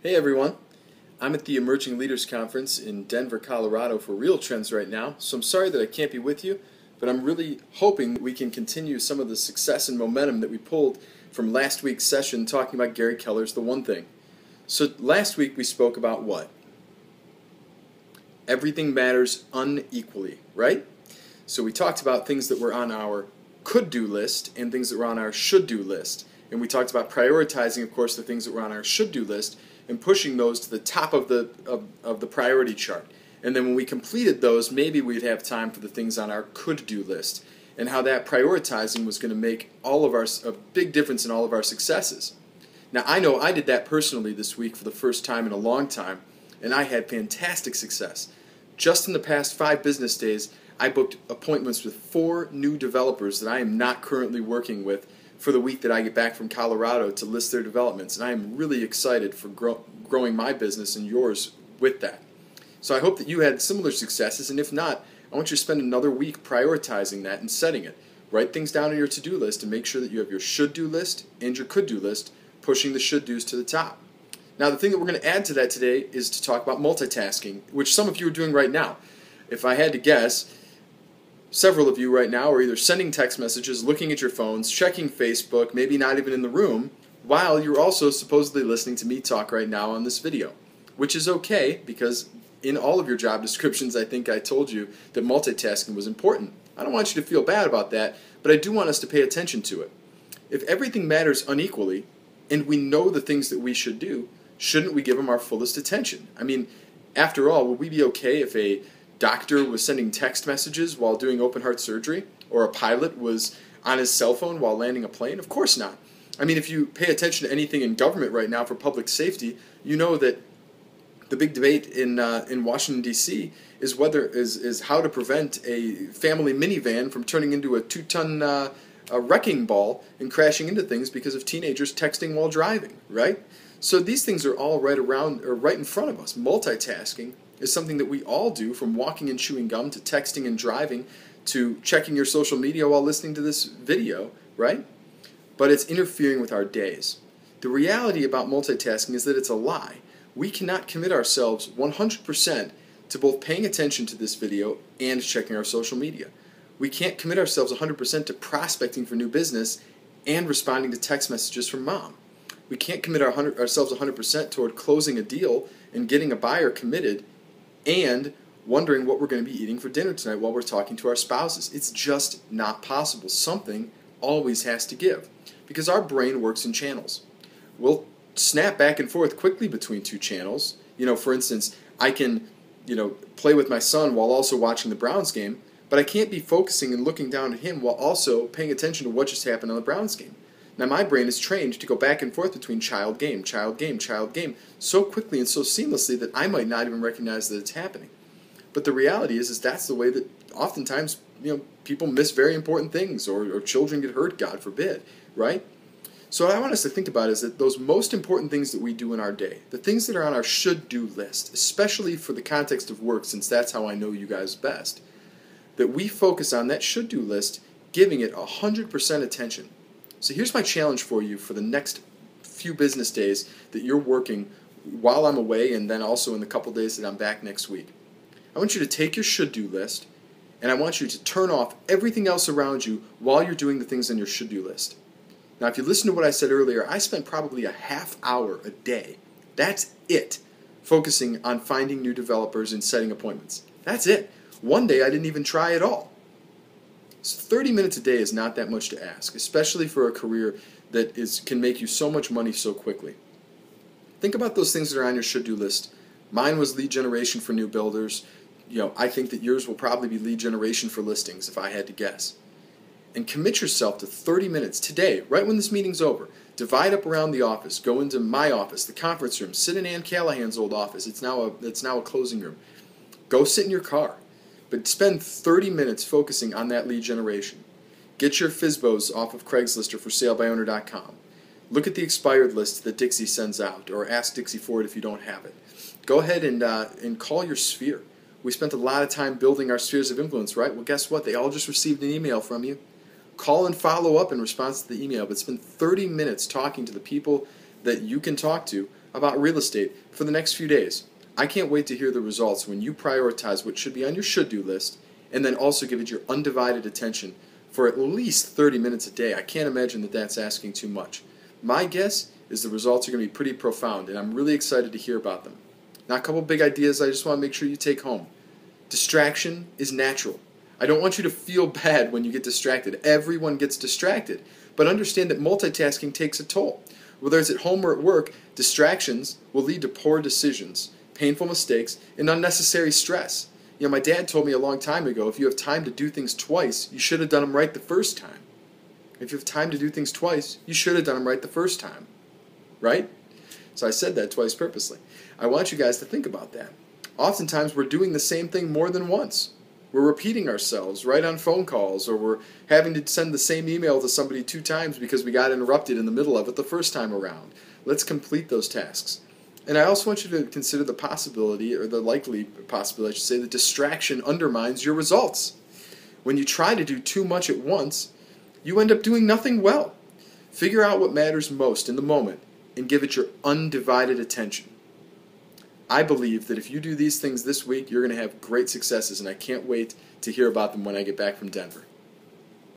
Hey everyone, I'm at the Emerging Leaders Conference in Denver, Colorado for Real Trends right now, so I'm sorry that I can't be with you, but I'm really hoping that we can continue some of the success and momentum that we pulled from last week's session talking about Gary Keller's The One Thing. So last week we spoke about what? Everything matters unequally, right? So we talked about things that were on our could-do list and things that were on our should-do list. And we talked about prioritizing, of course, the things that were on our should-do list and pushing those to the top of the priority chart. And then when we completed those, maybe we'd have time for the things on our could-do list and how that prioritizing was going to make a big difference in all of our successes. Now, I know I did that personally this week for the first time in a long time, and I had fantastic success. Just in the past 5 business days, I booked appointments with 4 new developers that I am not currently working with for the week that I get back from Colorado to list their developments. And I am really excited for growing my business and yours with that. So I hope that you had similar successes, and if not, I want you to spend another week prioritizing that and setting it. Write things down on your to-do list and make sure that you have your should-do list and your could-do list, pushing the should-dos to the top. Now, the thing that we're going to add to that today is to talk about multitasking, which some of you are doing right now. If I had to guess, several of you right now are either sending text messages, looking at your phones, checking Facebook, maybe not even in the room, while you're also supposedly listening to me talk right now on this video, which is okay because in all of your job descriptions I think I told you that multitasking was important. I don't want you to feel bad about that, but I do want us to pay attention to it. If everything matters unequally and we know the things that we should do, shouldn't we give them our fullest attention? I mean, after all, would we be okay if a doctor was sending text messages while doing open heart surgery, or a pilot was on his cell phone while landing a plane? Of course not. I mean, if you pay attention to anything in government right now for public safety, you know that the big debate in Washington D.C. is how to prevent a family minivan from turning into a 2-ton wrecking ball and crashing into things because of teenagers texting while driving, right? So these things are all right in front of us. Multitasking is something that we all do, from walking and chewing gum to texting and driving to checking your social media while listening to this video, right? But it's interfering with our days. The reality about multitasking is that it's a lie. We cannot commit ourselves 100% to both paying attention to this video and checking our social media. We can't commit ourselves 100% to prospecting for new business and responding to text messages from mom. We can't commit ourselves 100% toward closing a deal and getting a buyer committed and wondering what we're going to be eating for dinner tonight while we're talking to our spouses. It's just not possible. Something always has to give, because our brain works in channels. We'll snap back and forth quickly between 2 channels. For instance, I can, play with my son while also watching the Browns game, but I can't be focusing and looking down at him while also paying attention to what just happened on the Browns game. Now, my brain is trained to go back and forth between child game, so quickly and so seamlessly that I might not even recognize that it's happening. But the reality is that's the way that oftentimes, people miss very important things, or children get hurt, God forbid, right? So what I want us to think about is that those most important things that we do in our day, the things that are on our should-do list, especially for the context of work, since that's how I know you guys best, that we focus on that should-do list, giving it 100% attention. So here's my challenge for you for the next few business days that you're working while I'm away, and then also in the couple days that I'm back next week. I want you to take your should-do list, and I want you to turn off everything else around you while you're doing the things on your should-do list. Now, if you listen to what I said earlier, I spent probably a half hour a day. That's it, focusing on finding new developers and setting appointments. That's it. One day I didn't even try at all. So 30 minutes a day is not that much to ask, especially for a career that can make you so much money so quickly. Think about those things that are on your should-do list. Mine was lead generation for new builders. I think that yours will probably be lead generation for listings, if I had to guess. And commit yourself to 30 minutes today, right when this meeting's over. Divide up around the office. Go into my office, the conference room. Sit in Ann Callahan's old office. It's now a closing room. Go sit in your car. But spend 30 minutes focusing on that lead generation. Get your FSBOs off of Craigslist or ForSaleByOwner.com. Look at the expired list that Dixie sends out, or ask Dixie for it if you don't have it. Go ahead and call your sphere. We spent a lot of time building our spheres of influence, right? Well, guess what? They all just received an email from you. Call and follow up in response to the email, but spend 30 minutes talking to the people that you can talk to about real estate for the next few days. I can't wait to hear the results when you prioritize what should be on your should-do list and then also give it your undivided attention for at least 30 minutes a day. I can't imagine that that's asking too much. My guess is the results are going to be pretty profound, and I'm really excited to hear about them. Now, a couple big ideas I just want to make sure you take home. Distraction is natural. I don't want you to feel bad when you get distracted. Everyone gets distracted. But understand that multitasking takes a toll. Whether it's at home or at work, distractions will lead to poor decisions, painful mistakes, and unnecessary stress. You know, my dad told me a long time ago, if you have time to do things twice, you should have done them right the first time. If you have time to do things twice, you should have done them right the first time. Right? So I said that twice purposely. I want you guys to think about that. Oftentimes we're doing the same thing more than once. We're repeating ourselves right on phone calls, or we're having to send the same email to somebody 2 times because we got interrupted in the middle of it the first time around. Let's complete those tasks. And I also want you to consider the possibility, or the likely possibility, I should say, that distraction undermines your results. When you try to do too much at once, you end up doing nothing well. Figure out what matters most in the moment and give it your undivided attention. I believe that if you do these things this week, you're going to have great successes, and I can't wait to hear about them when I get back from Denver.